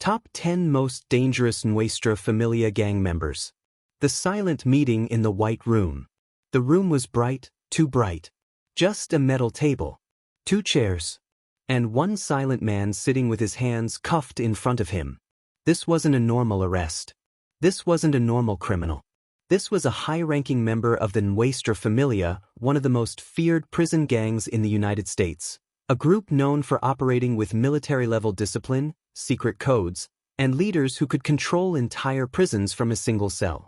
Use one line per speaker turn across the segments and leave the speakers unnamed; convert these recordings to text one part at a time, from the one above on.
Top 10 Most Dangerous Nuestra Familia Gang Members. The silent meeting in the white room. The room was bright, too bright. Just a metal table, 2 chairs, and one silent man sitting with his hands cuffed in front of him. This wasn't a normal arrest. This wasn't a normal criminal. This was a high-ranking member of the Nuestra Familia, one of the most feared prison gangs in the United States. A group known for operating with military-level discipline, secret codes, and leaders who could control entire prisons from a single cell.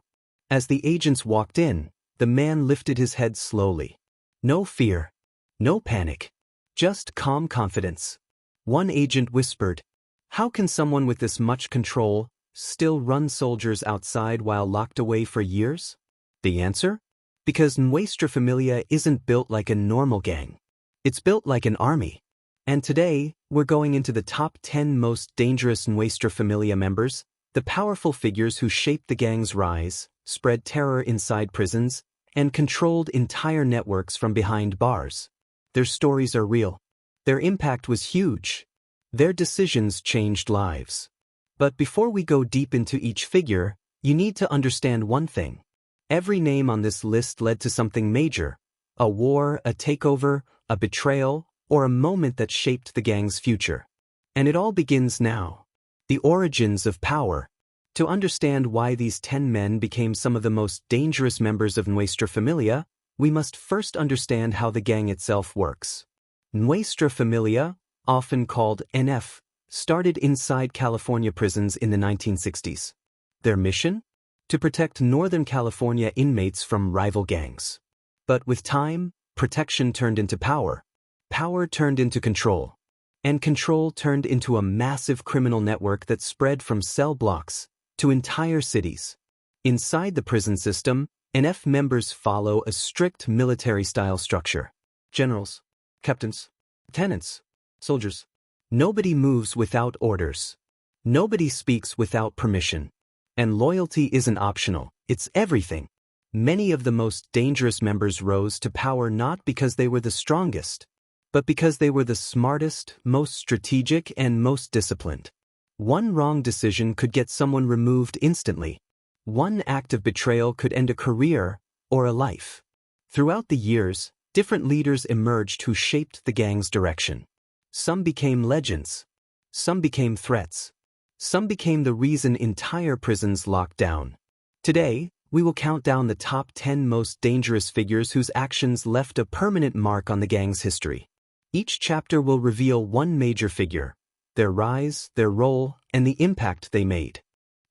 As the agents walked in, the man lifted his head slowly. No fear. No panic. Just calm confidence. One agent whispered, "How can someone with this much control still run soldiers outside while locked away for years?" The answer? Because Nuestra Familia isn't built like a normal gang. It's built like an army. And today, we're going into the top 10 most dangerous Nuestra Familia members, the powerful figures who shaped the gang's rise, spread terror inside prisons, and controlled entire networks from behind bars. Their stories are real. Their impact was huge. Their decisions changed lives. But before we go deep into each figure, you need to understand one thing. Every name on this list led to something major: a war, a takeover, a betrayal, or a moment that shaped the gang's future. And it all begins now. The origins of power. To understand why these 10 men became some of the most dangerous members of Nuestra Familia, we must first understand how the gang itself works. Nuestra Familia, often called NF, started inside California prisons in the 1960s. Their mission? To protect Northern California inmates from rival gangs. But with time, protection turned into power. Power turned into control. And control turned into a massive criminal network that spread from cell blocks to entire cities. Inside the prison system, NF members follow a strict military-style structure. Generals, captains, lieutenants, soldiers. Nobody moves without orders. Nobody speaks without permission. And loyalty isn't optional, it's everything. Many of the most dangerous members rose to power not because they were the strongest, but because they were the smartest, most strategic, and most disciplined. One wrong decision could get someone removed instantly. One act of betrayal could end a career or a life. Throughout the years, different leaders emerged who shaped the gang's direction. Some became legends. Some became threats. Some became the reason entire prisons locked down. Today, we will count down the top 10 most dangerous figures whose actions left a permanent mark on the gang's history. Each chapter will reveal one major figure, their rise, their role, and the impact they made.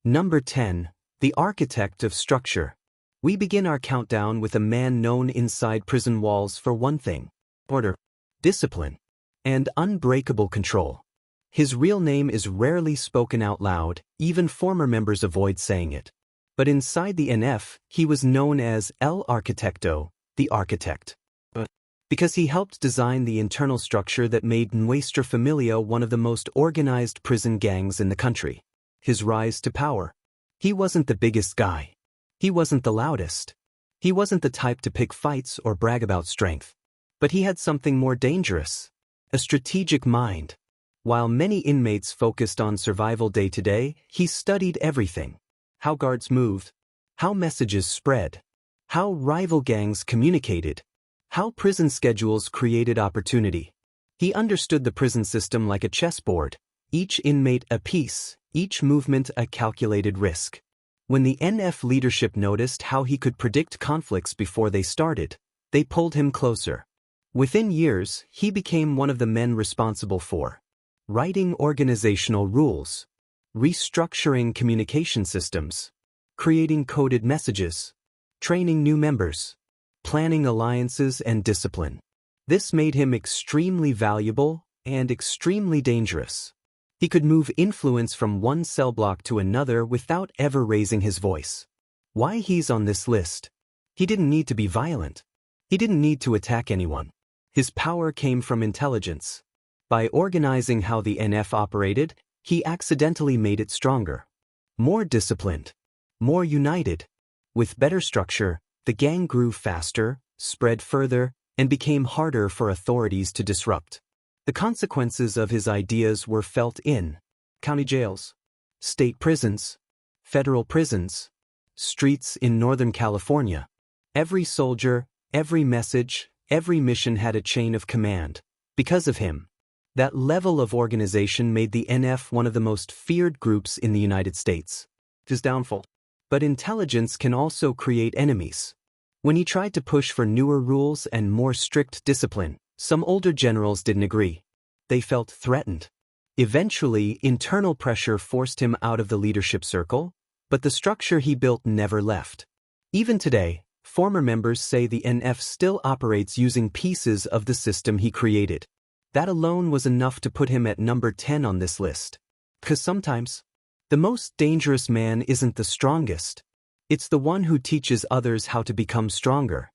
Number 10. The Architect of Structure. We begin our countdown with a man known inside prison walls for one thing: order, discipline, and unbreakable control. His real name is rarely spoken out loud, even former members avoid saying it. But inside the NF, he was known as El Arquitecto, the architect. Because he helped design the internal structure that made Nuestra Familia one of the most organized prison gangs in the country. His rise to power. He wasn't the biggest guy. He wasn't the loudest. He wasn't the type to pick fights or brag about strength. But he had something more dangerous: a strategic mind. While many inmates focused on survival day to day, he studied everything. How guards moved, how messages spread, how rival gangs communicated, how prison schedules created opportunity. He understood the prison system like a chessboard, each inmate a piece, each movement a calculated risk. When the NF leadership noticed how he could predict conflicts before they started, they pulled him closer. Within years, he became one of the men responsible for writing organizational rules, restructuring communication systems, creating coded messages, training new members, planning alliances and discipline. This made him extremely valuable and extremely dangerous. He could move influence from one cell block to another without ever raising his voice. Why he's on this list? He didn't need to be violent. He didn't need to attack anyone. His power came from intelligence. By organizing how the NF operated, he accidentally made it stronger. More disciplined. More united. With better structure, the gang grew faster, spread further, and became harder for authorities to disrupt. The consequences of his ideas were felt in county jails, state prisons, federal prisons, streets in Northern California. Every soldier, every message, every mission had a chain of command. Because of him. That level of organization made the NF one of the most feared groups in the United States. His downfall. But intelligence can also create enemies. When he tried to push for newer rules and more strict discipline, some older generals didn't agree. They felt threatened. Eventually, internal pressure forced him out of the leadership circle, but the structure he built never left. Even today, former members say the NF still operates using pieces of the system he created. That alone was enough to put him at number 10 on this list. 'Cause sometimes, the most dangerous man isn't the strongest. It's the one who teaches others how to become stronger.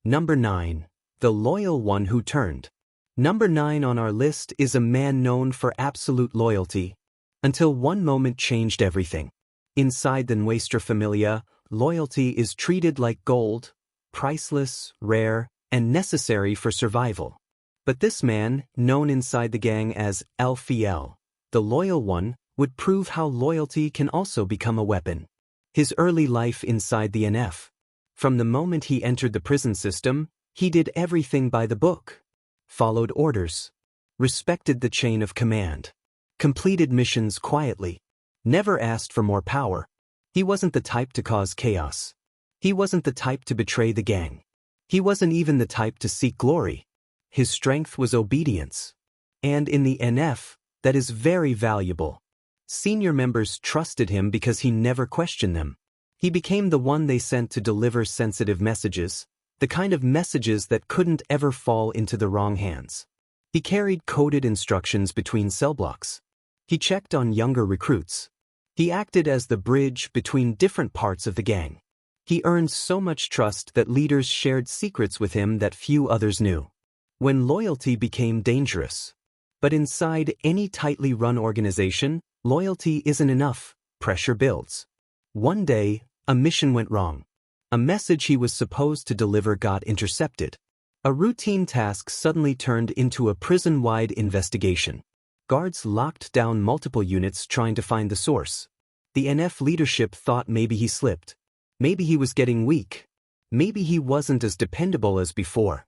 Number 9. The loyal one who turned. Number 9 on our list is a man known for absolute loyalty. Until one moment changed everything. Inside the Nuestra Familia, loyalty is treated like gold, priceless, rare, and necessary for survival. But this man, known inside the gang as El Fiel, the loyal one, would prove how loyalty can also become a weapon. His early life inside the NF. From the moment he entered the prison system, he did everything by the book. Followed orders. Respected the chain of command. Completed missions quietly. Never asked for more power. He wasn't the type to cause chaos. He wasn't the type to betray the gang. He wasn't even the type to seek glory. His strength was obedience. And in the NF, that is very valuable. Senior members trusted him because he never questioned them. He became the one they sent to deliver sensitive messages, the kind of messages that couldn't ever fall into the wrong hands. He carried coded instructions between cellblocks. He checked on younger recruits. He acted as the bridge between different parts of the gang. He earned so much trust that leaders shared secrets with him that few others knew. When loyalty became dangerous. But inside any tightly run organization, loyalty isn't enough, pressure builds. One day, a mission went wrong. A message he was supposed to deliver got intercepted. A routine task suddenly turned into a prison-wide investigation. Guards locked down multiple units trying to find the source. The NF leadership thought maybe he slipped. Maybe he was getting weak. Maybe he wasn't as dependable as before.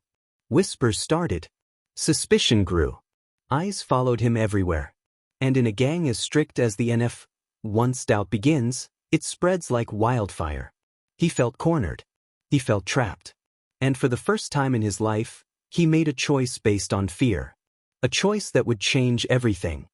Whispers started. Suspicion grew. Eyes followed him everywhere. And in a gang as strict as the NF, once doubt begins, it spreads like wildfire. He felt cornered. He felt trapped. And for the first time in his life, he made a choice based on fear. A choice that would change everything.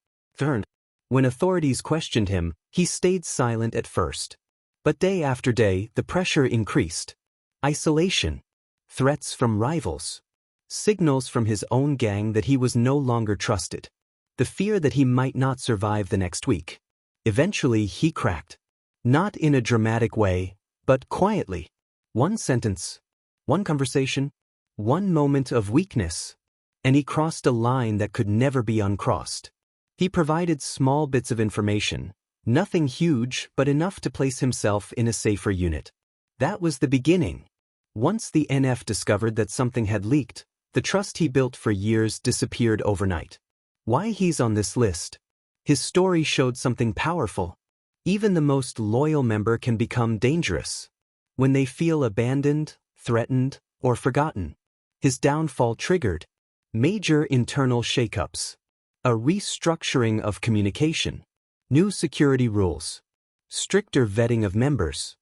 When authorities questioned him, he stayed silent at first. But day after day, the pressure increased. Isolation. Threats from rivals. Signals from his own gang that he was no longer trusted. The fear that he might not survive the next week. Eventually, he cracked. Not in a dramatic way, but quietly. One sentence. One conversation. One moment of weakness. And he crossed a line that could never be uncrossed. He provided small bits of information, nothing huge but enough to place himself in a safer unit. That was the beginning. Once the NF discovered that something had leaked, the trust he built for years disappeared overnight. Why he's on this list? His story showed something powerful. Even the most loyal member can become dangerous. When they feel abandoned, threatened, or forgotten. His downfall triggered major internal shakeups. A restructuring of communication. New security rules. Stricter vetting of members.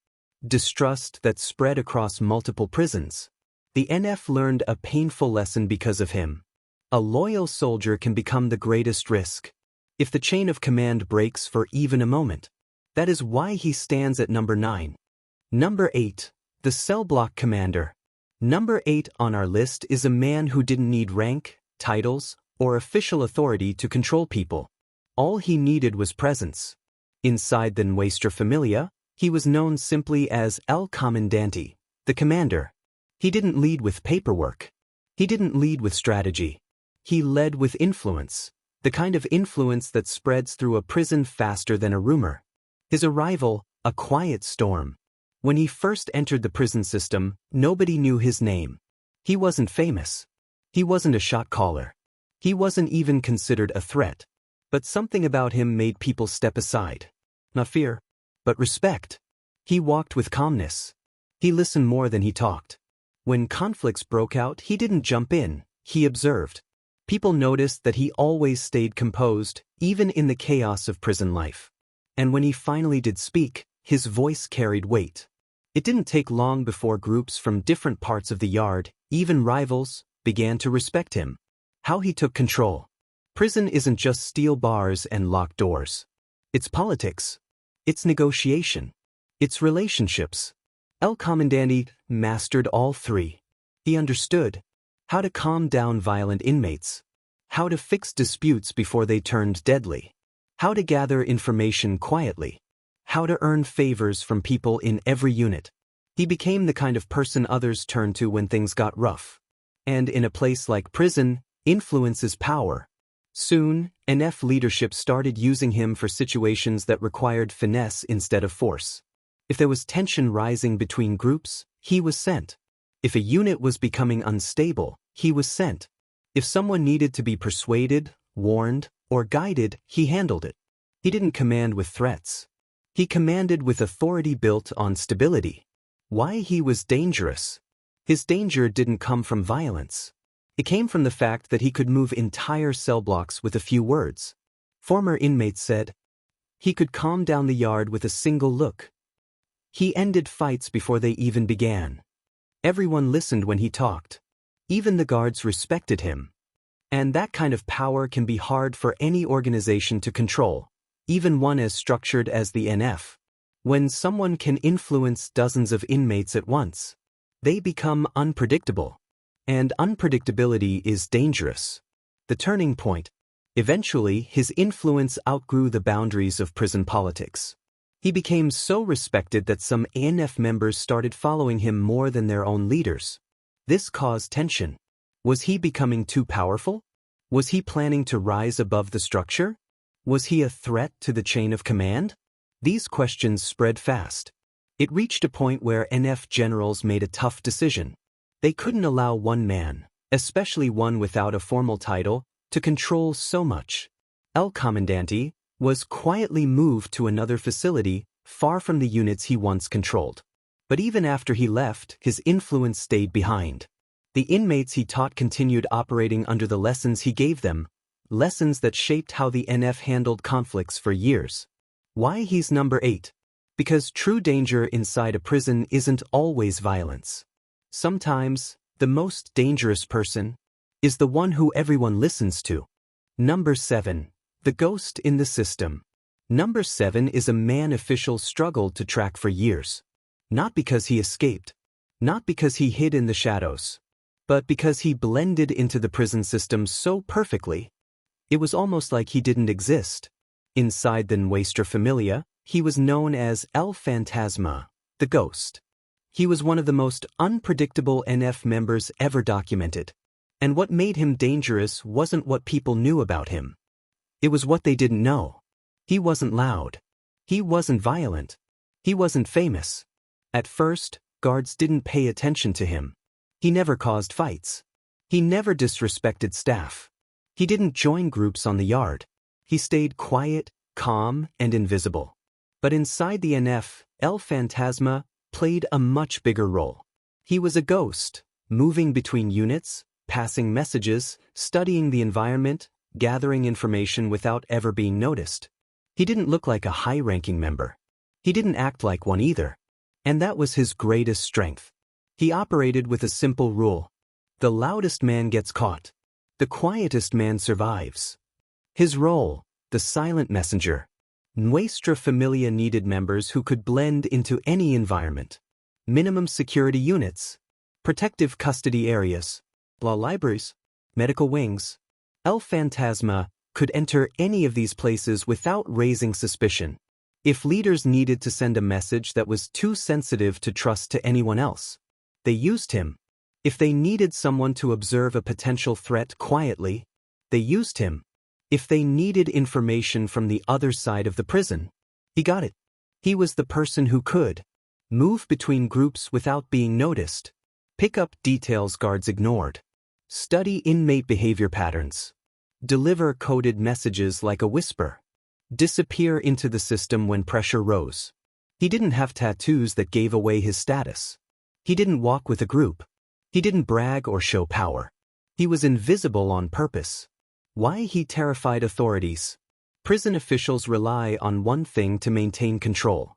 Distrust that spread across multiple prisons. The NF learned a painful lesson because of him. A loyal soldier can become the greatest risk. If the chain of command breaks for even a moment. That is why he stands at number 9. Number 8. The Cellblock Commander. Number 8 on our list is a man who didn't need rank, titles, or official authority to control people. All he needed was presence. Inside the Nuestra Familia, he was known simply as El Comandante, the commander. He didn't lead with paperwork. He didn't lead with strategy. He led with influence, the kind of influence that spreads through a prison faster than a rumor. His arrival, a quiet storm. When he first entered the prison system, nobody knew his name. He wasn't famous. He wasn't a shot caller. He wasn't even considered a threat. But something about him made people step aside. Not fear, but respect. He walked with calmness. He listened more than he talked. When conflicts broke out, he didn't jump in, he observed. People noticed that he always stayed composed, even in the chaos of prison life. And when he finally did speak, his voice carried weight. It didn't take long before groups from different parts of the yard, even rivals, began to respect him. How he took control. Prison isn't just steel bars and locked doors. It's politics. It's negotiation. It's relationships. El Comandante mastered all three. He understood how to calm down violent inmates, how to fix disputes before they turned deadly, how to gather information quietly, how to earn favors from people in every unit. He became the kind of person others turned to when things got rough. And in a place like prison, influence is power. Soon, NF leadership started using him for situations that required finesse instead of force. If there was tension rising between groups, he was sent. If a unit was becoming unstable, he was sent. If someone needed to be persuaded, warned, or guided, he handled it. He didn't command with threats. He commanded with authority built on stability. Why he was dangerous? His danger didn't come from violence. It came from the fact that he could move entire cell blocks with a few words. Former inmates said, he could calm down the yard with a single look. He ended fights before they even began. Everyone listened when he talked. Even the guards respected him. And that kind of power can be hard for any organization to control, even one as structured as the NF. When someone can influence dozens of inmates at once, they become unpredictable. And unpredictability is dangerous. The turning point. Eventually, his influence outgrew the boundaries of prison politics. He became so respected that some NF members started following him more than their own leaders. This caused tension. Was he becoming too powerful? Was he planning to rise above the structure? Was he a threat to the chain of command? These questions spread fast. It reached a point where NF generals made a tough decision. They couldn't allow one man, especially one without a formal title, to control so much. El Comandante was quietly moved to another facility far from the units he once controlled. But even after he left, his influence stayed behind. The inmates he taught continued operating under the lessons he gave them, lessons that shaped how the NF handled conflicts for years. Why he's number 8? Because true danger inside a prison isn't always violence. Sometimes, the most dangerous person is the one who everyone listens to. Number 7. The ghost in the system. Number 7 is a man officials struggled to track for years. Not because he escaped. Not because he hid in the shadows. But because he blended into the prison system so perfectly, it was almost like he didn't exist. Inside the Nuestra Familia, he was known as El Fantasma, the ghost. He was one of the most unpredictable NF members ever documented. And what made him dangerous wasn't what people knew about him. It was what they didn't know. He wasn't loud. He wasn't violent. He wasn't famous. At first, guards didn't pay attention to him. He never caused fights. He never disrespected staff. He didn't join groups on the yard. He stayed quiet, calm, and invisible. But inside the NF, El Fantasma played a much bigger role. He was a ghost, moving between units, passing messages, studying the environment, gathering information without ever being noticed. He didn't look like a high-ranking member. He didn't act like one either. And that was his greatest strength. He operated with a simple rule. The loudest man gets caught. The quietest man survives. His role, the silent messenger. Nuestra Familia needed members who could blend into any environment. Minimum security units, protective custody areas, law libraries, medical wings. El Fantasma could enter any of these places without raising suspicion. If leaders needed to send a message that was too sensitive to trust to anyone else, they used him. If they needed someone to observe a potential threat quietly, they used him. If they needed information from the other side of the prison, he got it. He was the person who could move between groups without being noticed, pick up details guards ignored, study inmate behavior patterns, deliver coded messages like a whisper. disappear into the system when pressure rose. He didn't have tattoos that gave away his status. He didn't walk with a group. He didn't brag or show power. He was invisible on purpose. Why he terrified authorities? Prison officials rely on one thing to maintain control: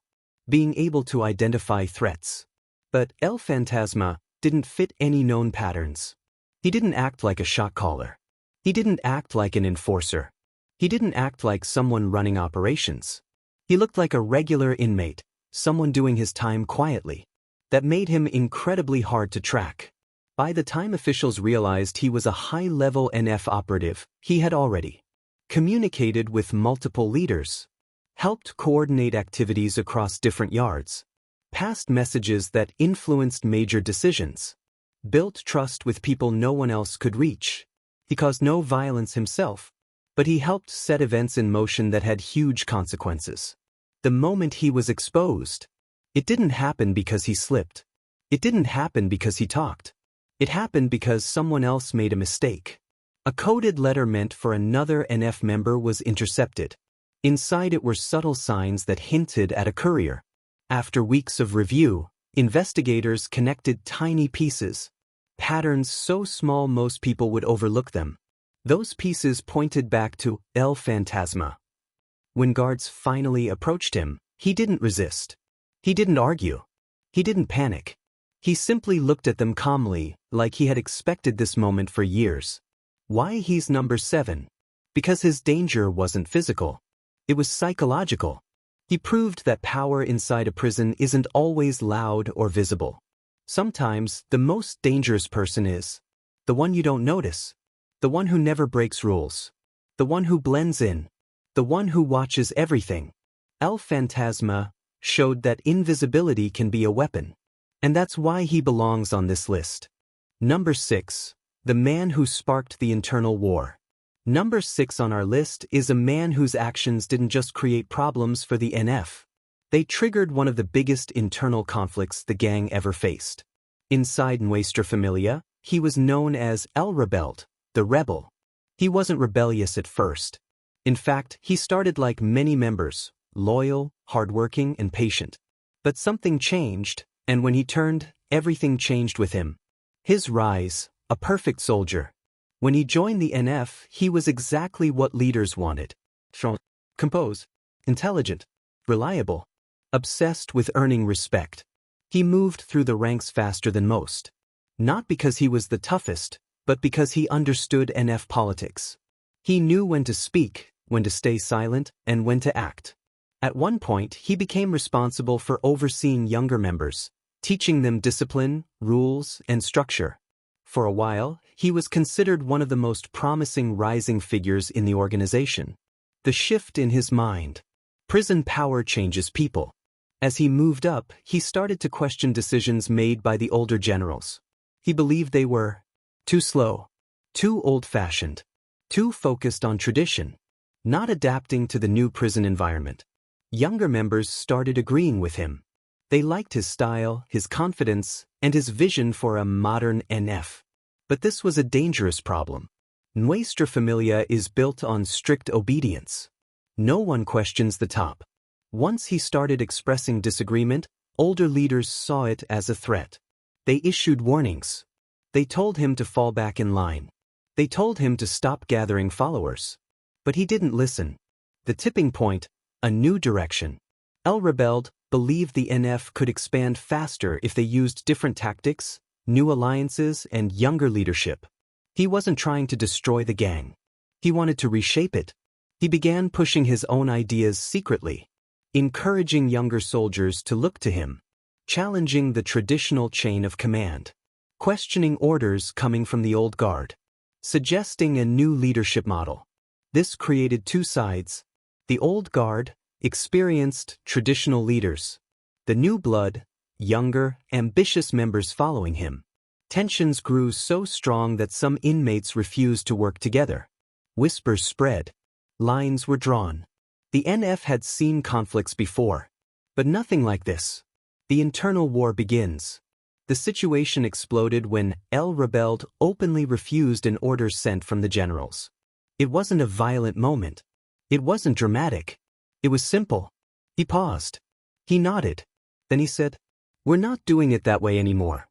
being able to identify threats. But El Fantasma didn't fit any known patterns. He didn't act like a shot caller. He didn't act like an enforcer. He didn't act like someone running operations. He looked like a regular inmate, someone doing his time quietly. That made him incredibly hard to track. By the time officials realized he was a high-level NF operative, he had already communicated with multiple leaders, helped coordinate activities across different yards, passed messages that influenced major decisions, built trust with people no one else could reach. He caused no violence himself, but he helped set events in motion that had huge consequences. The moment he was exposed, it didn't happen because he slipped. It didn't happen because he talked. It happened because someone else made a mistake. A coded letter meant for another NF member was intercepted. Inside it were subtle signs that hinted at a courier. After weeks of review, investigators connected tiny pieces, patterns so small most people would overlook them. Those pieces pointed back to El Fantasma. When guards finally approached him, he didn't resist. He didn't argue. He didn't panic. He simply looked at them calmly, like he had expected this moment for years. Why he's number 7? Because his danger wasn't physical. It was psychological. He proved that power inside a prison isn't always loud or visible. Sometimes the most dangerous person is the one you don't notice, the one who never breaks rules, the one who blends in, the one who watches everything. El Fantasma showed that invisibility can be a weapon. And that's why he belongs on this list. Number 6. The man who sparked the internal war. Number 6 on our list is a man whose actions didn't just create problems for the NF. They triggered one of the biggest internal conflicts the gang ever faced. Inside Nuestra Familia, he was known as El Rebelde, the rebel. He wasn't rebellious at first. In fact, he started like many members, loyal, hardworking, and patient. But something changed, and when he turned, everything changed with him. His rise, a perfect soldier. When he joined the NF, he was exactly what leaders wanted. Composed, intelligent, reliable, obsessed with earning respect. He moved through the ranks faster than most. Not because he was the toughest, but because he understood NF politics. He knew when to speak, when to stay silent, and when to act. At one point, he became responsible for overseeing younger members, teaching them discipline, rules, and structure. For a while, he was considered one of the most promising rising figures in the organization. The shift in his mind. Prison power changes people. As he moved up, he started to question decisions made by the older generals. He believed they were too slow, too old-fashioned, too focused on tradition, not adapting to the new prison environment. Younger members started agreeing with him. They liked his style, his confidence, and his vision for a modern NF. But this was a dangerous problem. Nuestra Familia is built on strict obedience. No one questions the top. Once he started expressing disagreement, older leaders saw it as a threat. They issued warnings. They told him to fall back in line. They told him to stop gathering followers. But he didn't listen. The tipping point, a new direction. El Rebelde believed the NF could expand faster if they used different tactics, new alliances, and younger leadership. He wasn't trying to destroy the gang. He wanted to reshape it. He began pushing his own ideas secretly, encouraging younger soldiers to look to him, challenging the traditional chain of command, questioning orders coming from the old guard, suggesting a new leadership model. This created two sides: the old guard, experienced, traditional leaders; the new blood, younger, ambitious members following him. Tensions grew so strong that some inmates refused to work together. Whispers spread. Lines were drawn. The NF had seen conflicts before, but nothing like this. The internal war begins. The situation exploded when El Rebelde openly refused an order sent from the generals. It wasn't a violent moment. It wasn't dramatic. It was simple. He paused. He nodded. Then he said, "We're not doing it that way anymore."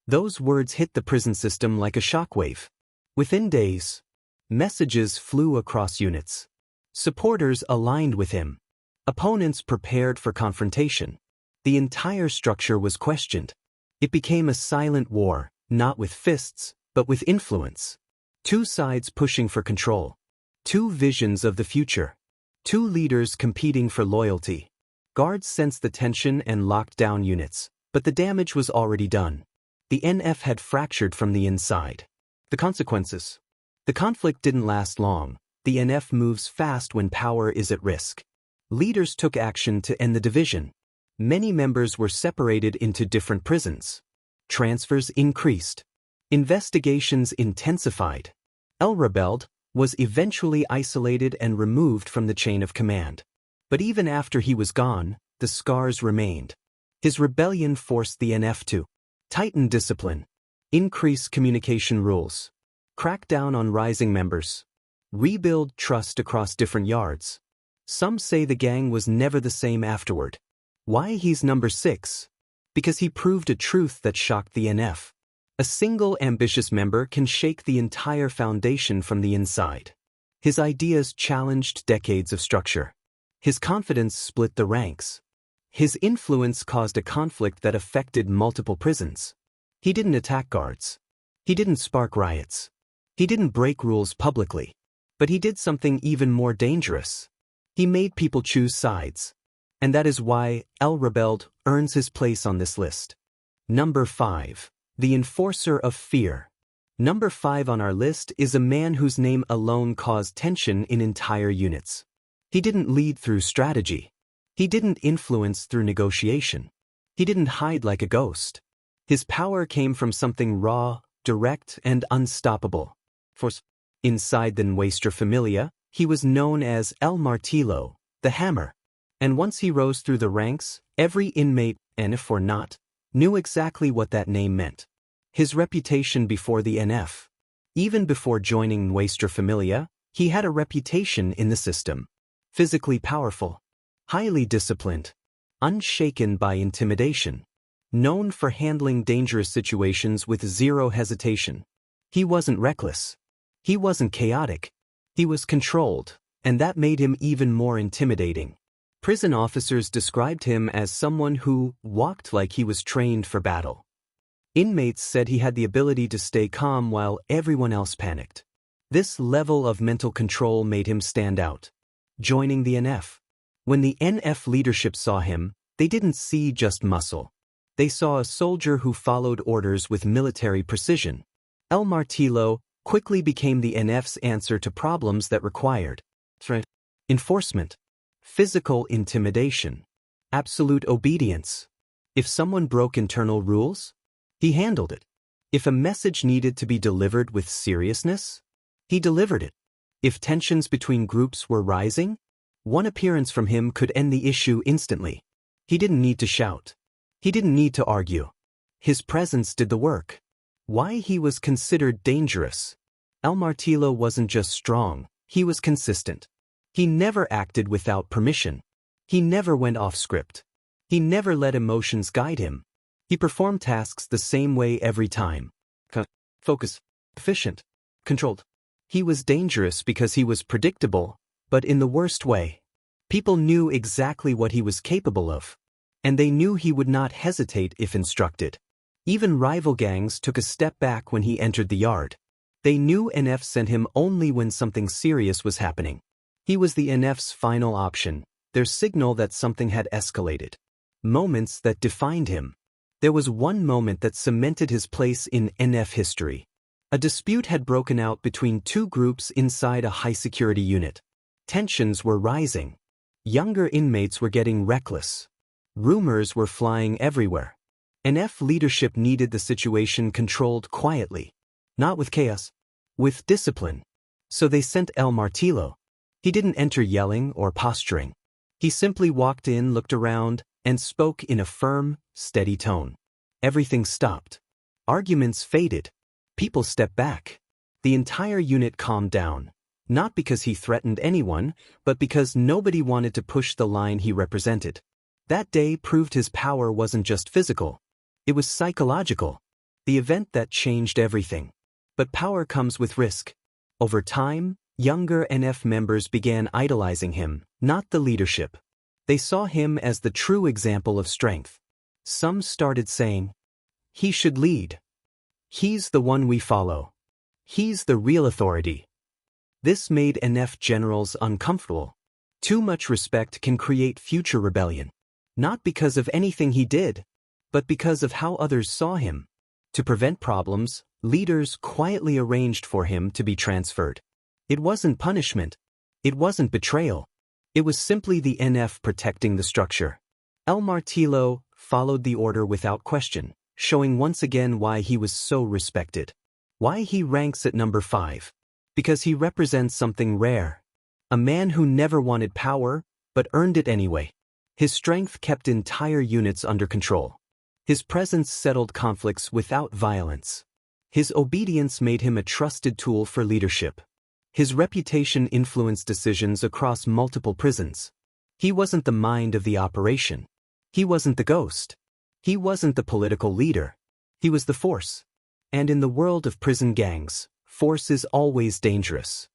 Those words hit the prison system like a shockwave. Within days, messages flew across units. Supporters aligned with him. Opponents prepared for confrontation. The entire structure was questioned. It became a silent war, not with fists, but with influence. Two sides pushing for control. Two visions of the future. Two leaders competing for loyalty. Guards sensed the tension and locked down units, but the damage was already done. The NF had fractured from the inside. The consequences. The conflict didn't last long. The NF moves fast when power is at risk. Leaders took action to end the division. Many members were separated into different prisons. Transfers increased. Investigations intensified. El Rebelde was eventually isolated and removed from the chain of command. But even after he was gone, the scars remained. His rebellion forced the NF to tighten discipline, increase communication rules, crack down on rising members, rebuild trust across different yards. Some say the gang was never the same afterward. Why he's number 6? Because he proved a truth that shocked the NF. A single ambitious member can shake the entire foundation from the inside. His ideas challenged decades of structure. His confidence split the ranks. His influence caused a conflict that affected multiple prisons. He didn't attack guards. He didn't spark riots. He didn't break rules publicly. But he did something even more dangerous. He made people choose sides. And that is why El Rebelde earns his place on this list. Number 5. The Enforcer of Fear. Number 5 on our list is a man whose name alone caused tension in entire units. He didn't lead through strategy. He didn't influence through negotiation. He didn't hide like a ghost. His power came from something raw, direct, and unstoppable. Inside the Nuestra Familia, he was known as El Martillo, the hammer. And once he rose through the ranks, every inmate, NF or not, knew exactly what that name meant. His reputation before the NF. Even before joining Nuestra Familia, he had a reputation in the system. Physically powerful. Highly disciplined, unshaken by intimidation, known for handling dangerous situations with zero hesitation. He wasn't reckless. He wasn't chaotic. He was controlled, and that made him even more intimidating. Prison officers described him as someone who walked like he was trained for battle. Inmates said he had the ability to stay calm while everyone else panicked. This level of mental control made him stand out. Joining the NF. When the NF leadership saw him, they didn't see just muscle. They saw a soldier who followed orders with military precision. El Martillo quickly became the NF's answer to problems that required enforcement, physical intimidation, absolute obedience. If someone broke internal rules, he handled it. If a message needed to be delivered with seriousness, he delivered it. If tensions between groups were rising, one appearance from him could end the issue instantly. He didn't need to shout. He didn't need to argue. His presence did the work. Why he was considered dangerous? El Martillo wasn't just strong, he was consistent. He never acted without permission. He never went off script. He never let emotions guide him. He performed tasks the same way every time. Focus, efficient, controlled. He was dangerous because he was predictable, but in the worst way. People knew exactly what he was capable of. And they knew he would not hesitate if instructed. Even rival gangs took a step back when he entered the yard. They knew NF sent him only when something serious was happening. He was the NF's final option, their signal that something had escalated. Moments that defined him. There was one moment that cemented his place in NF history. A dispute had broken out between two groups inside a high-security unit. Tensions were rising. Younger inmates were getting reckless. Rumors were flying everywhere. NF leadership needed the situation controlled quietly. Not with chaos. With discipline. So they sent El Martillo. He didn't enter yelling or posturing. He simply walked in, looked around, and spoke in a firm, steady tone. Everything stopped. Arguments faded. People stepped back. The entire unit calmed down. Not because he threatened anyone, but because nobody wanted to push the line he represented. That day proved his power wasn't just physical. It was psychological. The event that changed everything. But power comes with risk. Over time, younger NF members began idolizing him, not the leadership. They saw him as the true example of strength. Some started saying, "He should lead. He's the one we follow. He's the real authority." This made NF generals uncomfortable. Too much respect can create future rebellion. Not because of anything he did, but because of how others saw him. To prevent problems, leaders quietly arranged for him to be transferred. It wasn't punishment. It wasn't betrayal. It was simply the NF protecting the structure. El Martillo followed the order without question, showing once again why he was so respected. Why he ranks at number 5. Because he represents something rare. A man who never wanted power, but earned it anyway. His strength kept entire units under control. His presence settled conflicts without violence. His obedience made him a trusted tool for leadership. His reputation influenced decisions across multiple prisons. He wasn't the mind of the operation. He wasn't the ghost. He wasn't the political leader. He was the force. And in the world of prison gangs, force is always dangerous.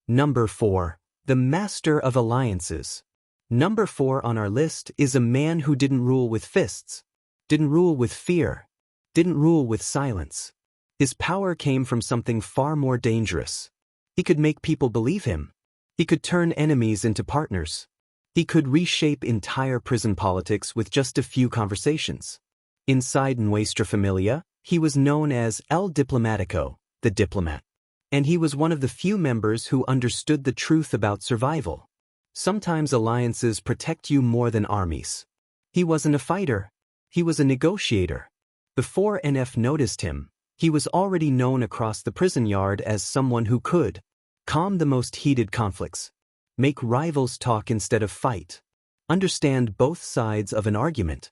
Number 4. The Master of Alliances. Number 4 on our list is a man who didn't rule with fists, didn't rule with fear, didn't rule with silence. His power came from something far more dangerous. He could make people believe him. He could turn enemies into partners. He could reshape entire prison politics with just a few conversations. Inside Nuestra Familia, he was known as El Diplomático, the diplomat. And he was one of the few members who understood the truth about survival. Sometimes alliances protect you more than armies. He wasn't a fighter. He was a negotiator. Before NF noticed him, he was already known across the prison yard as someone who could calm the most heated conflicts, make rivals talk instead of fight, understand both sides of an argument,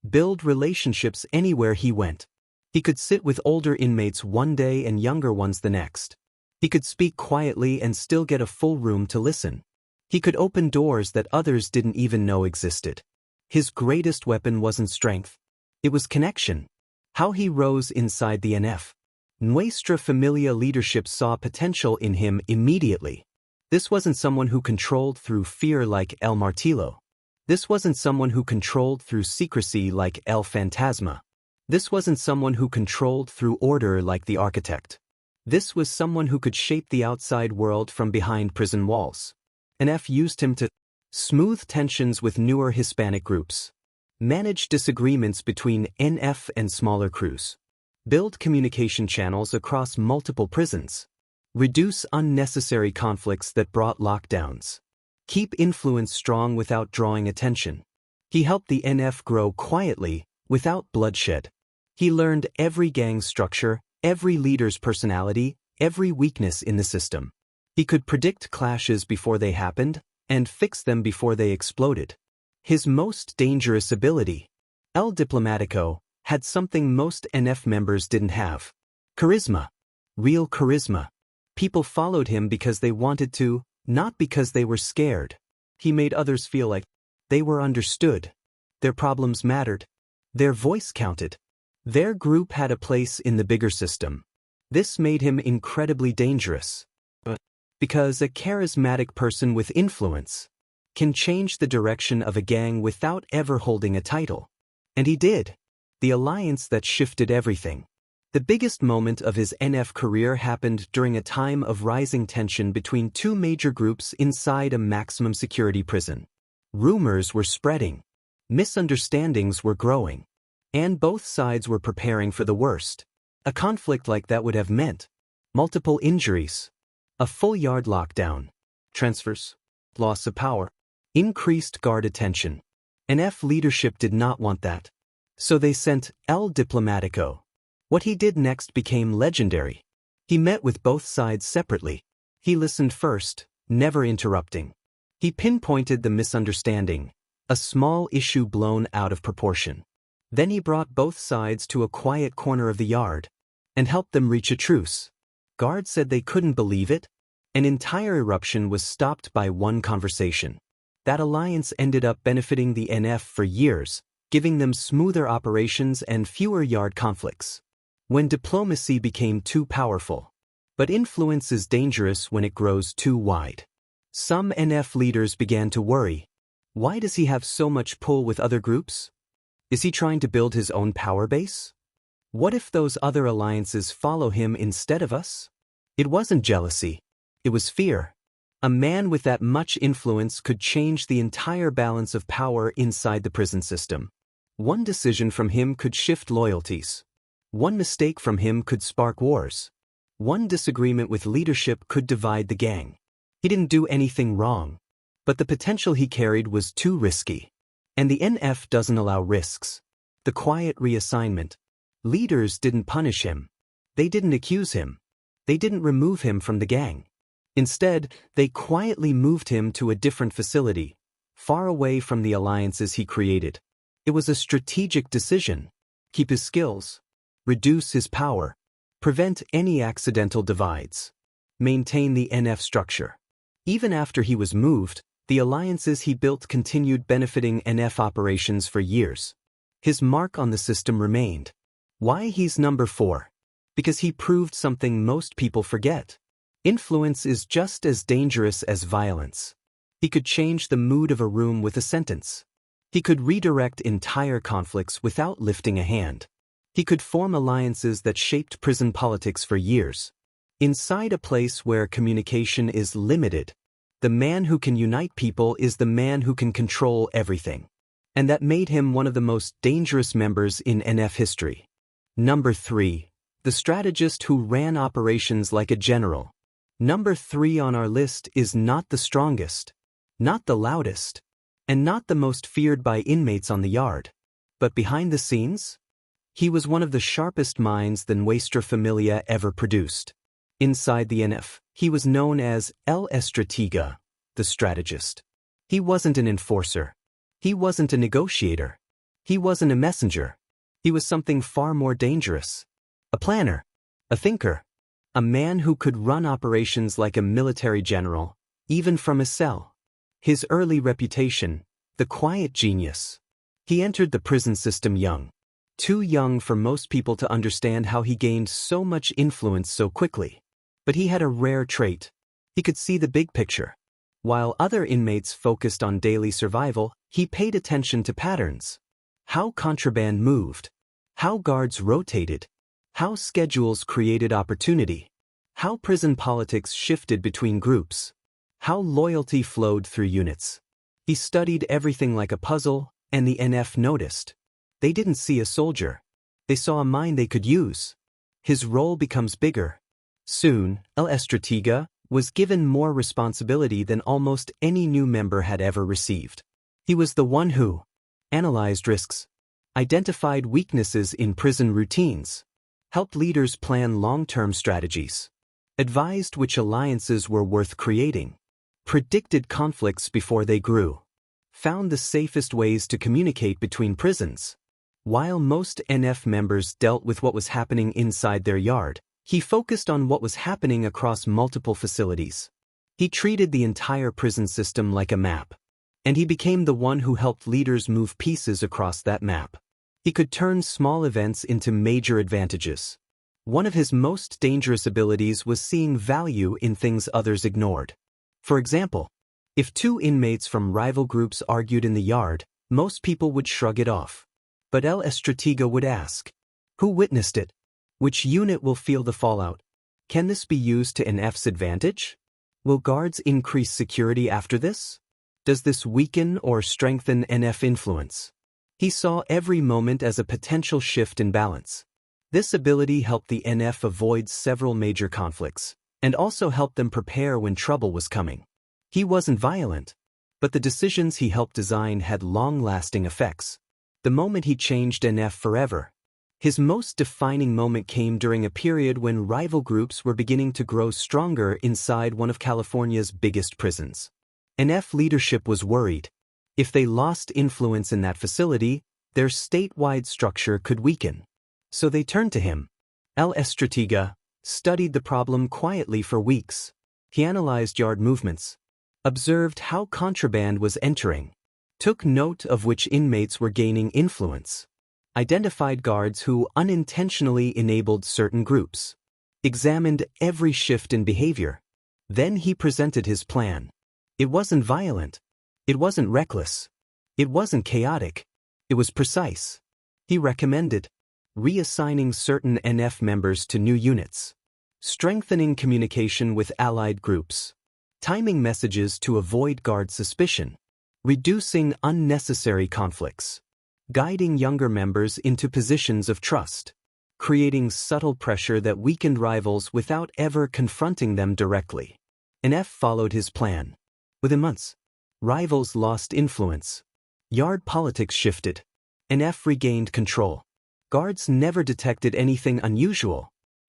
build relationships anywhere he went. He could sit with older inmates one day and younger ones the next. He could speak quietly and still get a full room to listen. He could open doors that others didn't even know existed. His greatest weapon wasn't strength. It was connection. How he rose inside the NF. Nuestra Familia leadership saw potential in him immediately. This wasn't someone who controlled through fear like El Martillo. This wasn't someone who controlled through secrecy like El Fantasma. This wasn't someone who controlled through order like the architect. This was someone who could shape the outside world from behind prison walls. NF used him to smooth tensions with newer Hispanic groups, manage disagreements between NF and smaller crews, build communication channels across multiple prisons, reduce unnecessary conflicts that brought lockdowns, keep influence strong without drawing attention. He helped the NF grow quietly, without bloodshed. He learned every gang structure, every leader's personality, every weakness in the system. He could predict clashes before they happened, and fix them before they exploded. His most dangerous ability, El Diplomático, had something most NF members didn't have. Charisma. Real charisma. People followed him because they wanted to, not because they were scared. He made others feel like they were understood. Their problems mattered. Their voice counted. Their group had a place in the bigger system. This made him incredibly dangerous. Because a charismatic person with influence can change the direction of a gang without ever holding a title. And he did. The alliance that shifted everything. The biggest moment of his NF career happened during a time of rising tension between two major groups inside a maximum security prison. Rumors were spreading. Misunderstandings were growing. And both sides were preparing for the worst. A conflict like that would have meant multiple injuries, a full yard lockdown, transfers, loss of power, increased guard attention. NF leadership did not want that. So they sent El Diplomático. What he did next became legendary. He met with both sides separately. He listened first, never interrupting. He pinpointed the misunderstanding, a small issue blown out of proportion. Then he brought both sides to a quiet corner of the yard and helped them reach a truce. Guards said they couldn't believe it, An entire eruption was stopped by one conversation. That alliance ended up benefiting the NF for years, giving them smoother operations and fewer yard conflicts. When diplomacy became too powerful. But influence is dangerous when it grows too wide. Some NF leaders began to worry. Why does he have so much pull with other groups? Is he trying to build his own power base? What if those other alliances follow him instead of us? It wasn't jealousy. It was fear. A man with that much influence could change the entire balance of power inside the prison system. One decision from him could shift loyalties. One mistake from him could spark wars. One disagreement with leadership could divide the gang. He didn't do anything wrong, but the potential he carried was too risky. And the NF doesn't allow risks. The quiet reassignment. Leaders didn't punish him. They didn't accuse him. They didn't remove him from the gang. Instead, they quietly moved him to a different facility, far away from the alliances he created. It was a strategic decision. Keep his skills. Reduce his power. Prevent any accidental divides. Maintain the NF structure. Even after he was moved, the alliances he built continued benefiting NF operations for years. His mark on the system remained. Why he's number 4? Because he proved something most people forget. Influence is just as dangerous as violence. He could change the mood of a room with a sentence. He could redirect entire conflicts without lifting a hand. He could form alliances that shaped prison politics for years. Inside a place where communication is limited, the man who can unite people is the man who can control everything. And that made him one of the most dangerous members in NF history. Number 3. The strategist who ran operations like a general. Number 3 on our list is not the strongest, not the loudest, and not the most feared by inmates on the yard. But behind the scenes, he was one of the sharpest minds the Nuestra Familia ever produced. Inside the NF, he was known as El Estratega, the strategist. He wasn't an enforcer. He wasn't a negotiator. He wasn't a messenger. He was something far more dangerous. A planner. A thinker. A man who could run operations like a military general, even from a cell. His early reputation, the quiet genius. He entered the prison system young. Too young for most people to understand how he gained so much influence so quickly. But he had a rare trait. He could see the big picture. While other inmates focused on daily survival, he paid attention to patterns. How contraband moved. How guards rotated. How schedules created opportunity. How prison politics shifted between groups. How loyalty flowed through units. He studied everything like a puzzle, and the NF noticed. They didn't see a soldier. They saw a mind they could use. His role becomes bigger. Soon, El Estratega was given more responsibility than almost any new member had ever received. He was the one who analyzed risks, identified weaknesses in prison routines, helped leaders plan long-term strategies, advised which alliances were worth creating, predicted conflicts before they grew, found the safest ways to communicate between prisons. While most NF members dealt with what was happening inside their yard, he focused on what was happening across multiple facilities. He treated the entire prison system like a map, and he became the one who helped leaders move pieces across that map. He could turn small events into major advantages. One of his most dangerous abilities was seeing value in things others ignored. For example, if 2 inmates from rival groups argued in the yard, most people would shrug it off. But El Estratega would ask, who witnessed it? Which unit will feel the fallout? Can this be used to NF's advantage? Will guards increase security after this? Does this weaken or strengthen NF influence? He saw every moment as a potential shift in balance. This ability helped the NF avoid several major conflicts, and also helped them prepare when trouble was coming. He wasn't violent, but the decisions he helped design had long-lasting effects. The moment he changed NF forever. His most defining moment came during a period when rival groups were beginning to grow stronger inside one of California's biggest prisons. NF leadership was worried. If they lost influence in that facility, their statewide structure could weaken. So they turned to him. El Estratega studied the problem quietly for weeks. He analyzed yard movements, observed how contraband was entering, took note of which inmates were gaining influence, identified guards who unintentionally enabled certain groups, examined every shift in behavior. Then he presented his plan. It wasn't violent. It wasn't reckless. It wasn't chaotic. It was precise. He recommended reassigning certain NF members to new units, strengthening communication with allied groups, timing messages to avoid guard suspicion, reducing unnecessary conflicts, guiding younger members into positions of trust, creating subtle pressure that weakened rivals without ever confronting them directly. NF followed his plan. Within months, rivals lost influence. Yard politics shifted. NF regained control. Guards never detected anything unusual.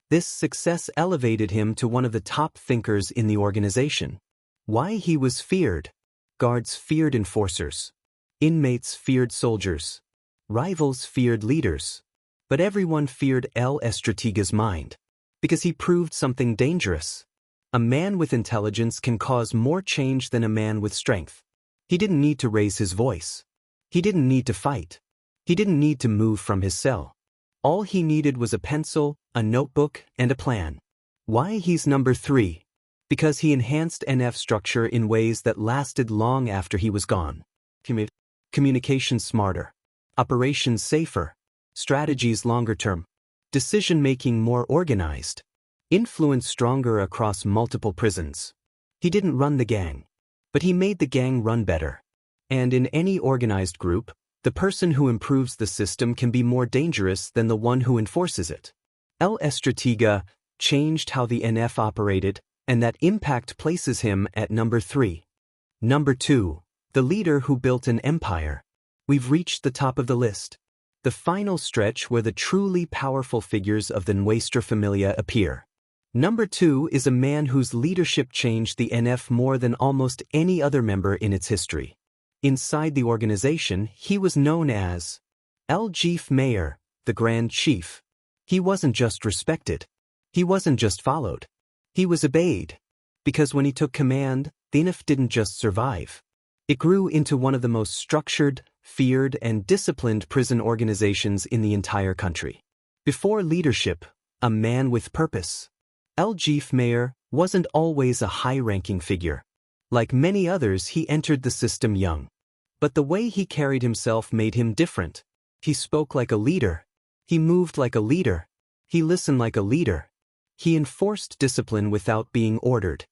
This success elevated him to one of the top thinkers in the organization. Why he was feared? Guards feared enforcers. Inmates feared soldiers. Rivals feared leaders. But everyone feared El Estratega's mind, because he proved something dangerous. A man with intelligence can cause more change than a man with strength. He didn't need to raise his voice. He didn't need to fight. He didn't need to move from his cell. All he needed was a pencil, a notebook, and a plan. Why he's number 3? Because he enhanced NF structure in ways that lasted long after he was gone. Communication smarter. Operations safer. Strategies longer term. Decision-making more organized. Influence stronger across multiple prisons. He didn't run the gang, but he made the gang run better. And in any organized group, the person who improves the system can be more dangerous than the one who enforces it. El Estratega changed how the NF operated, and that impact places him at number 3. Number 2, the leader who built an empire. We've reached the top of the list. The final stretch where the truly powerful figures of the Nuestra Familia appear. Number 2 is a man whose leadership changed the NF more than almost any other member in its history. Inside the organization, he was known as El Chief Mayor, the Grand Chief. He wasn't just respected. He wasn't just followed. He was obeyed. Because when he took command, the NF didn't just survive. It grew into one of the most structured, feared, and disciplined prison organizations in the entire country. Before leadership, a man with purpose. El Chief Mayor wasn't always a high-ranking figure. Like many others, he entered the system young. But the way he carried himself made him different. He spoke like a leader. He moved like a leader. He listened like a leader. He enforced discipline without being ordered.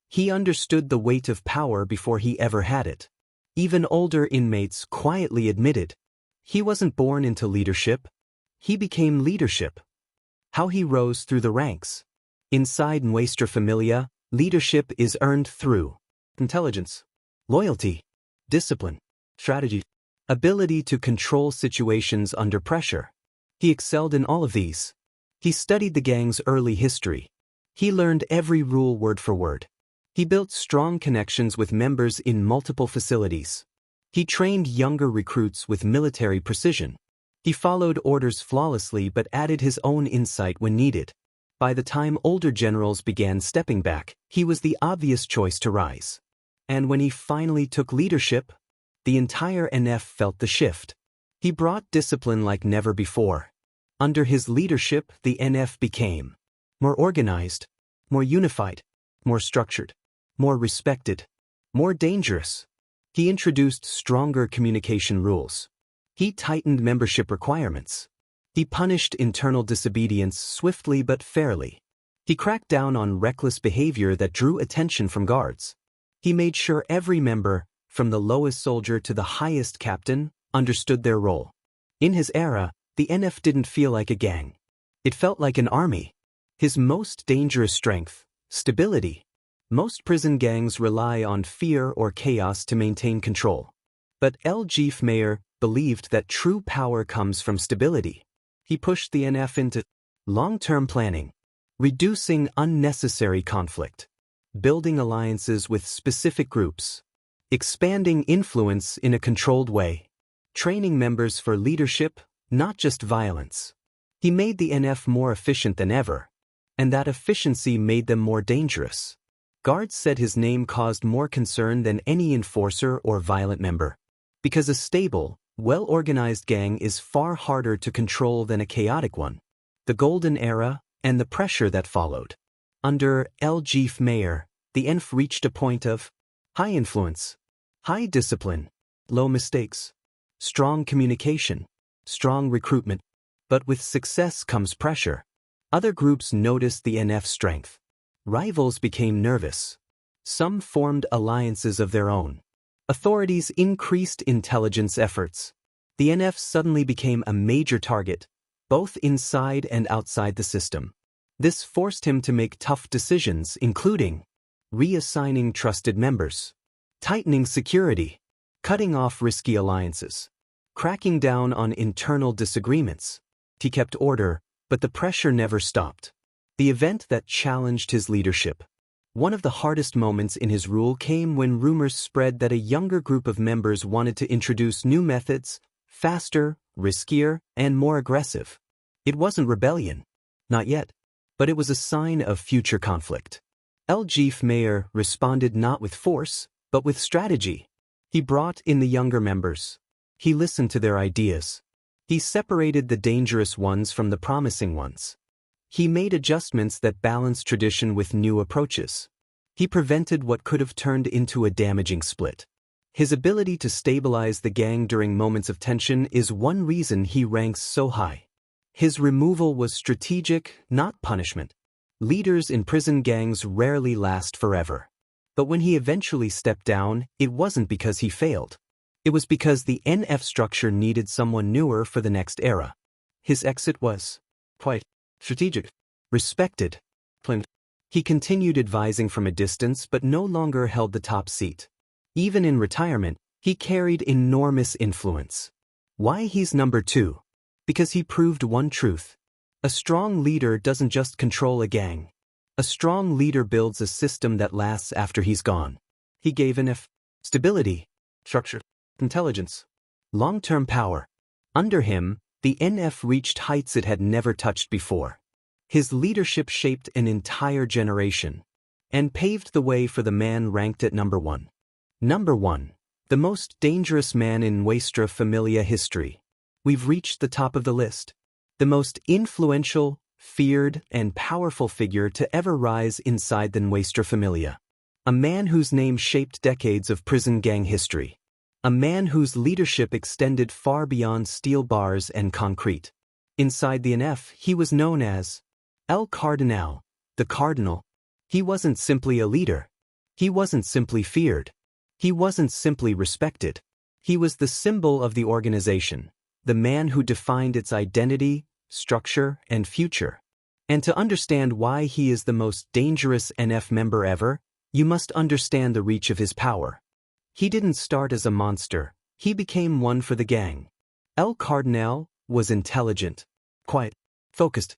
He understood the weight of power before he ever had it. Even older inmates quietly admitted, he wasn't born into leadership. He became leadership. How he rose through the ranks. Inside Nuestra Familia, leadership is earned through intelligence, loyalty, discipline, strategy, ability to control situations under pressure. He excelled in all of these. He studied the gang's early history. He learned every rule word for word. He built strong connections with members in multiple facilities. He trained younger recruits with military precision. He followed orders flawlessly but added his own insight when needed. By the time older generals began stepping back, he was the obvious choice to rise. And when he finally took leadership, the entire NF felt the shift. He brought discipline like never before. Under his leadership, the NF became more organized, more unified, more structured, more respected, more dangerous. He introduced stronger communication rules. He tightened membership requirements. He punished internal disobedience swiftly but fairly. He cracked down on reckless behavior that drew attention from guards. He made sure every member, from the lowest soldier to the highest captain, understood their role. In his era, the NF didn't feel like a gang. It felt like an army. His most dangerous strength, stability. Most prison gangs rely on fear or chaos to maintain control. But El Chief Mayor believed that true power comes from stability. He pushed the NF into long-term planning, reducing unnecessary conflict, building alliances with specific groups, expanding influence in a controlled way, training members for leadership, not just violence. He made the NF more efficient than ever, and that efficiency made them more dangerous. Guards said his name caused more concern than any enforcer or violent member. Because a stable, well-organized gang is far harder to control than a chaotic one. The Golden Era, and the pressure that followed. Under L.G. Mayer, the NF reached a point of high influence, high discipline, low mistakes, strong communication, strong recruitment. But with success comes pressure. Other groups noticed the NF's strength. Rivals became nervous. Some formed alliances of their own. Authorities increased intelligence efforts. The NF suddenly became a major target, both inside and outside the system. This forced him to make tough decisions, including reassigning trusted members, tightening security, cutting off risky alliances, cracking down on internal disagreements. He kept order, but the pressure never stopped. The event that challenged his leadership. One of the hardest moments in his rule came when rumors spread that a younger group of members wanted to introduce new methods, faster, riskier, and more aggressive. It wasn't rebellion. Not yet. But it was a sign of future conflict. L.G. Mayer responded not with force, but with strategy. He brought in the younger members. He listened to their ideas. He separated the dangerous ones from the promising ones. He made adjustments that balanced tradition with new approaches. He prevented what could have turned into a damaging split. His ability to stabilize the gang during moments of tension is one reason he ranks so high. His removal was strategic, not punishment. Leaders in prison gangs rarely last forever. But when he eventually stepped down, it wasn't because he failed. It was because the NF structure needed someone newer for the next era. His exit was quite strategic, respected, planned. He continued advising from a distance but no longer held the top seat. Even in retirement, he carried enormous influence. Why he's number 2? Because he proved one truth. A strong leader doesn't just control a gang. A strong leader builds a system that lasts after he's gone. He gave NF stability, structure, intelligence, long-term power. Under him, the NF reached heights it had never touched before. His leadership shaped an entire generation and paved the way for the man ranked at number 1. Number 1. The most dangerous man in Nuestra Familia history. We've reached the top of the list. The most influential, feared, and powerful figure to ever rise inside the Nuestra Familia. A man whose name shaped decades of prison gang history. A man whose leadership extended far beyond steel bars and concrete. Inside the NF, he was known as El Cardinal, the Cardinal. He wasn't simply a leader. He wasn't simply feared. He wasn't simply respected. He was the symbol of the organization, the man who defined its identity, structure, and future. And to understand why he is the most dangerous NF member ever, you must understand the reach of his power. He didn't start as a monster, he became one for the gang. El Cardinal was intelligent, quiet, focused,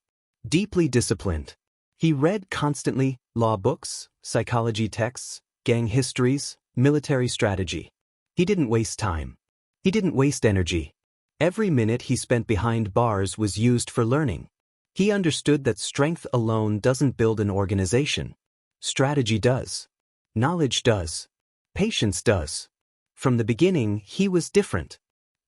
deeply disciplined. He read constantly law books, psychology texts, gang histories, military strategy. He didn't waste time. He didn't waste energy. Every minute he spent behind bars was used for learning. He understood that strength alone doesn't build an organization. Strategy does. Knowledge does. Patience does. From the beginning, he was different.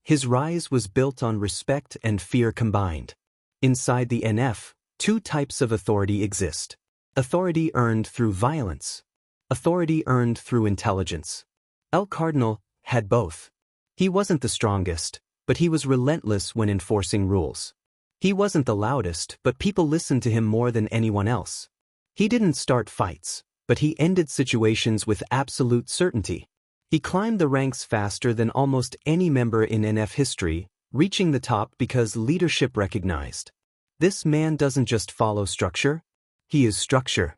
His rise was built on respect and fear combined. Inside the NF, 2 types of authority exist. Authority earned through violence. Authority earned through intelligence. El Cardinal had both. He wasn't the strongest, but he was relentless when enforcing rules. He wasn't the loudest, but people listened to him more than anyone else. He didn't start fights, but he ended situations with absolute certainty. He climbed the ranks faster than almost any member in NF history, reaching the top because leadership recognized. This man doesn't just follow structure, he is structure.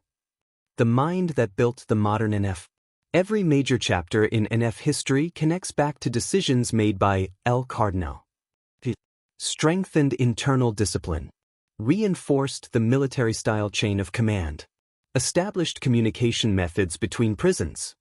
The mind that built the modern NF. Every major chapter in NF history connects back to decisions made by El Cardinal. He strengthened internal discipline, reinforced the military-style chain of command, established communication methods between prisons,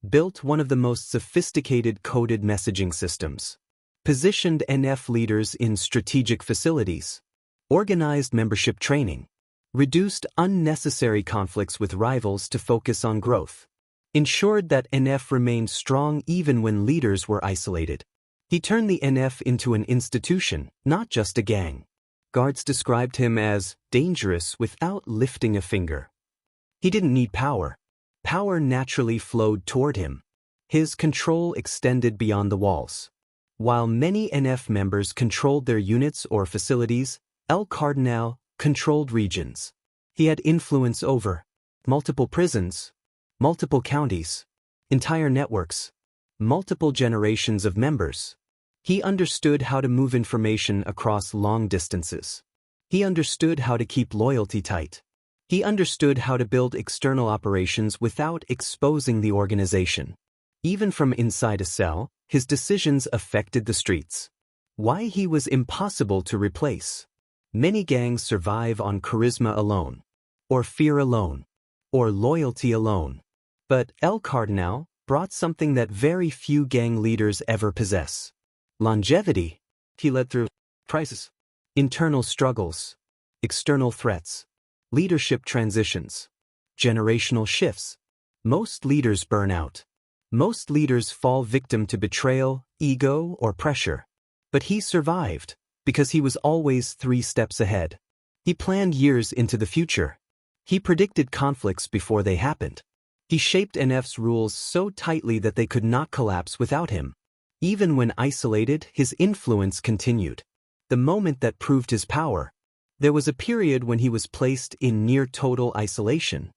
built one of the most sophisticated coded messaging systems, positioned NF leaders in strategic facilities, organized membership training, reduced unnecessary conflicts with rivals to focus on growth, ensured that NF remained strong even when leaders were isolated. He turned the NF into an institution, not just a gang. Guards described him as dangerous without lifting a finger. He didn't need power. Power naturally flowed toward him. His control extended beyond the walls. While many NF members controlled their units or facilities, El Cardinal controlled regions. He had influence over multiple prisons, multiple counties, entire networks, multiple generations of members. He understood how to move information across long distances. He understood how to keep loyalty tight. He understood how to build external operations without exposing the organization. Even from inside a cell, his decisions affected the streets. Why he was impossible to replace. Many gangs survive on charisma alone, or fear alone, or loyalty alone. But El Cardinal brought something that very few gang leaders ever possess. Longevity. He led through crises, internal struggles, external threats, leadership transitions, generational shifts. Most leaders burn out. Most leaders fall victim to betrayal, ego, or pressure. But he survived because he was always 3 steps ahead. He planned years into the future. He predicted conflicts before they happened. He shaped NF's rules so tightly that they could not collapse without him. Even when isolated, his influence continued. The moment that proved his power, there was a period when he was placed in near total isolation.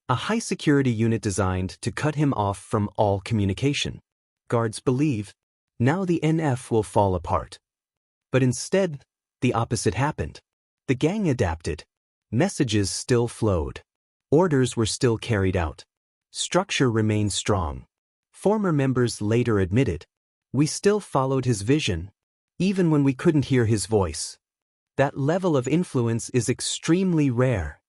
A high-security unit designed to cut him off from all communication. Guards believe, now the NF will fall apart. But instead, the opposite happened. The gang adapted. Messages still flowed. Orders were still carried out. Structure remained strong. Former members later admitted, we still followed his vision, even when we couldn't hear his voice. That level of influence is extremely rare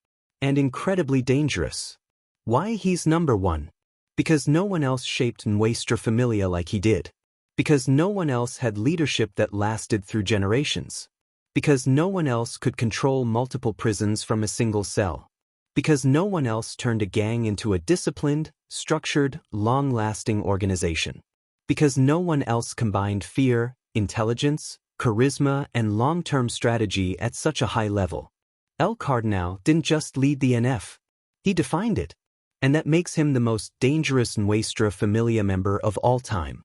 and incredibly dangerous. Why he's number 1? Because no one else shaped Nuestra Familia like he did. Because no one else had leadership that lasted through generations. Because no one else could control multiple prisons from a single cell. Because no one else turned a gang into a disciplined, structured, long-lasting organization. Because no one else combined fear, intelligence, charisma, and long-term strategy at such a high level. El Cardinal didn't just lead the NF. He defined it. And that makes him the most dangerous Nuestra Familia member of all time.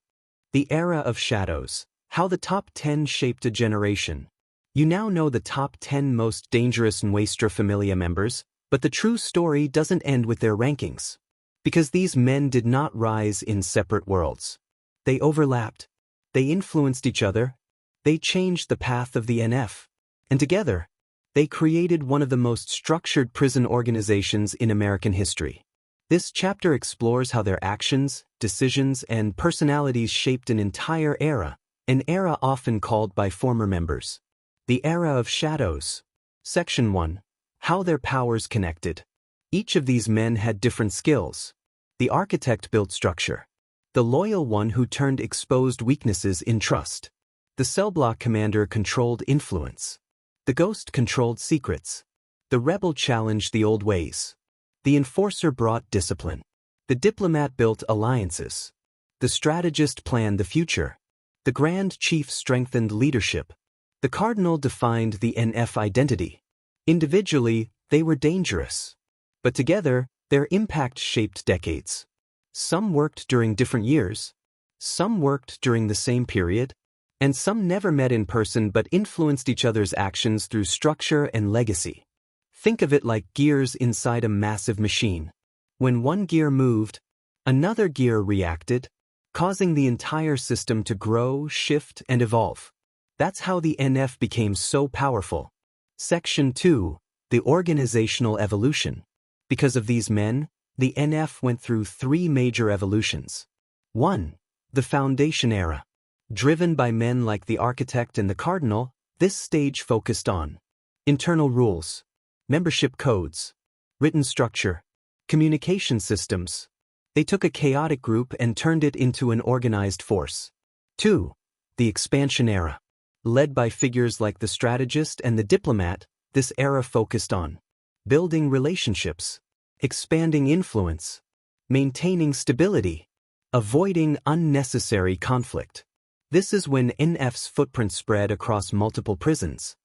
The Era of Shadows. How the top 10 shaped a generation. You now know the top 10 most dangerous Nuestra Familia members, but the true story doesn't end with their rankings. Because these men did not rise in separate worlds. They overlapped. They influenced each other. They changed the path of the NF. And together, they created one of the most structured prison organizations in American history. This chapter explores how their actions, decisions, and personalities shaped an entire era, an era often called by former members the Era of Shadows. Section 1. How their powers connected. Each of these men had different skills. The architect built structure. The loyal one who turned exposed weaknesses in trust. The Cellblock commander controlled influence. The ghost controlled secrets. The rebel challenged the old ways. The enforcer brought discipline. The diplomat built alliances. The strategist planned the future. The Grand Chief strengthened leadership. The Cardinal defined the NF identity. Individually, they were dangerous. But together, their impact shaped decades. Some worked during different years. Some worked during the same period. And some never met in person but influenced each other's actions through structure and legacy. Think of it like gears inside a massive machine. When one gear moved, another gear reacted, causing the entire system to grow, shift, and evolve. That's how the NF became so powerful. Section 2. The organizational evolution. Because of these men, the NF went through 3 major evolutions. 1. The Foundation Era. Driven by men like the architect and the Cardinal, this stage focused on internal rules, membership codes, written structure, communication systems. They took a chaotic group and turned it into an organized force. 2. The Expansion Era. Led by figures like the strategist and the diplomat, this era focused on building relationships, expanding influence, maintaining stability, avoiding unnecessary conflict. This is when NF's footprint spread across multiple prisons.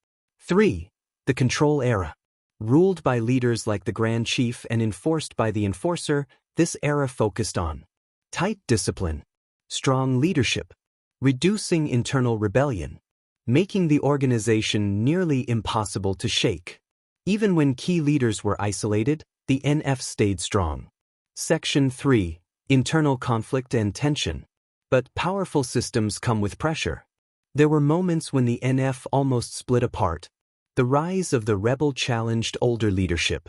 3. The control era. Ruled by leaders like the Grand Chief and enforced by the enforcer, this era focused on tight discipline, strong leadership, reducing internal rebellion, making the organization nearly impossible to shake. Even when key leaders were isolated, the NF stayed strong. Section 3. Internal conflict and tension. But powerful systems come with pressure. There were moments when the NF almost split apart. The rise of the rebel challenged older leadership.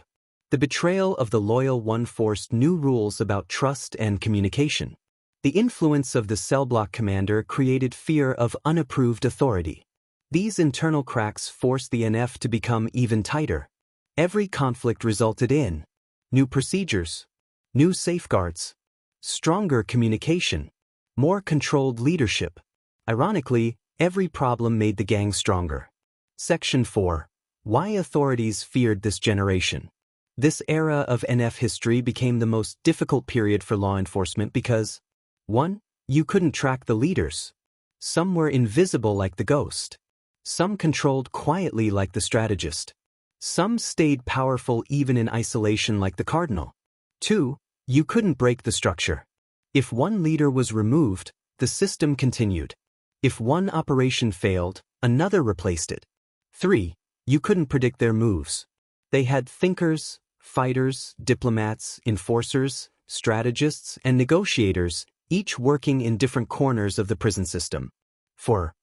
The betrayal of the loyal one forced new rules about trust and communication. The influence of the Cellblock commander created fear of unapproved authority. These internal cracks forced the NF to become even tighter. Every conflict resulted in new procedures, new safeguards, stronger communication, more controlled leadership. Ironically, every problem made the gang stronger. Section 4. Why authorities feared this generation. This era of NF history became the most difficult period for law enforcement because 1. You couldn't track the leaders. Some were invisible like the ghost. Some controlled quietly like the strategist. Some stayed powerful even in isolation like the Cardinal. 2. You couldn't break the structure. If one leader was removed, the system continued. If one operation failed, another replaced it. 3. You couldn't predict their moves. They had thinkers, fighters, diplomats, enforcers, strategists, and negotiators, each working in different corners of the prison system. 4.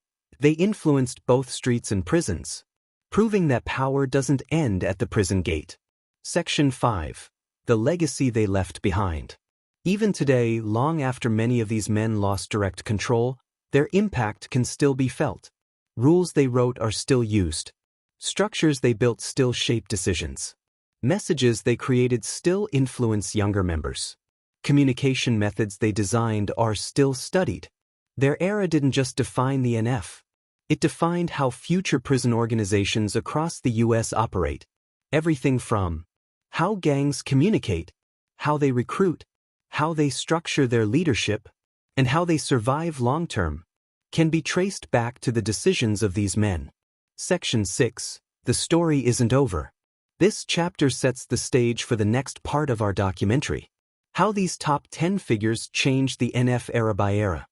They influenced both streets and prisons, proving that power doesn't end at the prison gate. Section 5. The legacy they left behind. Even today, long after many of these men lost direct control, their impact can still be felt. Rules they wrote are still used. Structures they built still shape decisions. Messages they created still influence younger members. Communication methods they designed are still studied. Their era didn't just define the NF. It defined how future prison organizations across the U.S. operate. Everything from how gangs communicate, how they recruit, how they structure their leadership, and how they survive long-term, can be traced back to the decisions of these men. Section 6. The story isn't over. This chapter sets the stage for the next part of our documentary. How these top 10 figures changed the NF era by era.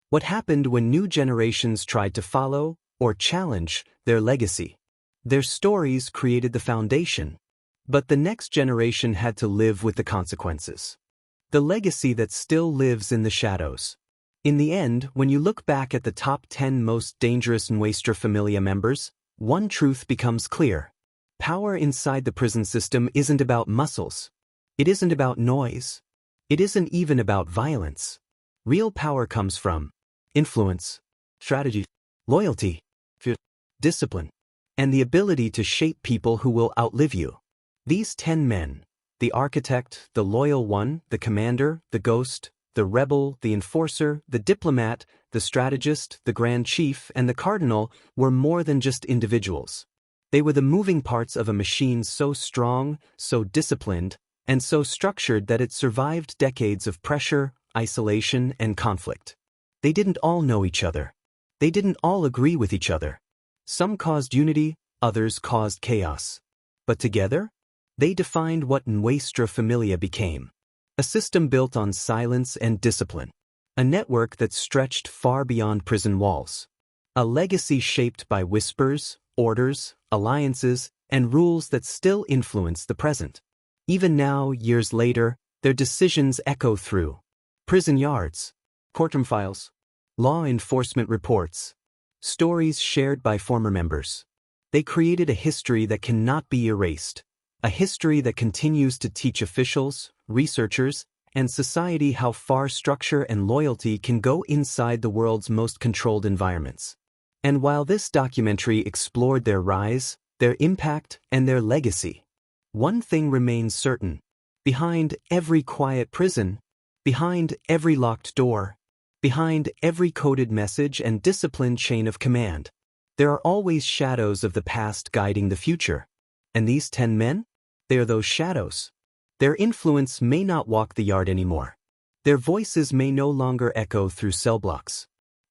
What happened when new generations tried to follow or challenge their legacy. Their stories created the foundation, but the next generation had to live with the consequences. The legacy that still lives in the shadows. In the end, when you look back at the top 10 most dangerous Nuestra Familia members, one truth becomes clear. Power inside the prison system isn't about muscles. It isn't about noise. It isn't even about violence. Real power comes from influence, strategy, loyalty, discipline, and the ability to shape people who will outlive you. These 10 men, the architect, the loyal one, the commander, the ghost, the rebel, the enforcer, the diplomat, the strategist, the Grand Chief, and the Cardinal, were more than just individuals. They were the moving parts of a machine so strong, so disciplined, and so structured that it survived decades of pressure, isolation, and conflict. They didn't all know each other. They didn't all agree with each other. Some caused unity, others caused chaos. But together, they defined what Nuestra Familia became. A system built on silence and discipline. A network that stretched far beyond prison walls. A legacy shaped by whispers, orders, alliances, and rules that still influence the present. Even now, years later, their decisions echo through prison yards, courtroom files, law enforcement reports, stories shared by former members. They created a history that cannot be erased, a history that continues to teach officials, researchers, and society how far structure and loyalty can go inside the world's most controlled environments. And while this documentary explored their rise, their impact, and their legacy, one thing remains certain. Behind every quiet prison, behind every locked door, behind every coded message and disciplined chain of command, there are always shadows of the past guiding the future. And these 10 men? They are those shadows. Their influence may not walk the yard anymore. Their voices may no longer echo through cell blocks.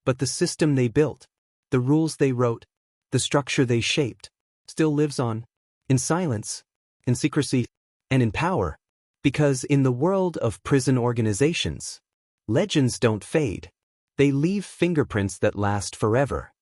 But the system they built, the rules they wrote, the structure they shaped, still lives on, in silence, in secrecy, and in power. Because in the world of prison organizations, legends don't fade. They leave fingerprints that last forever.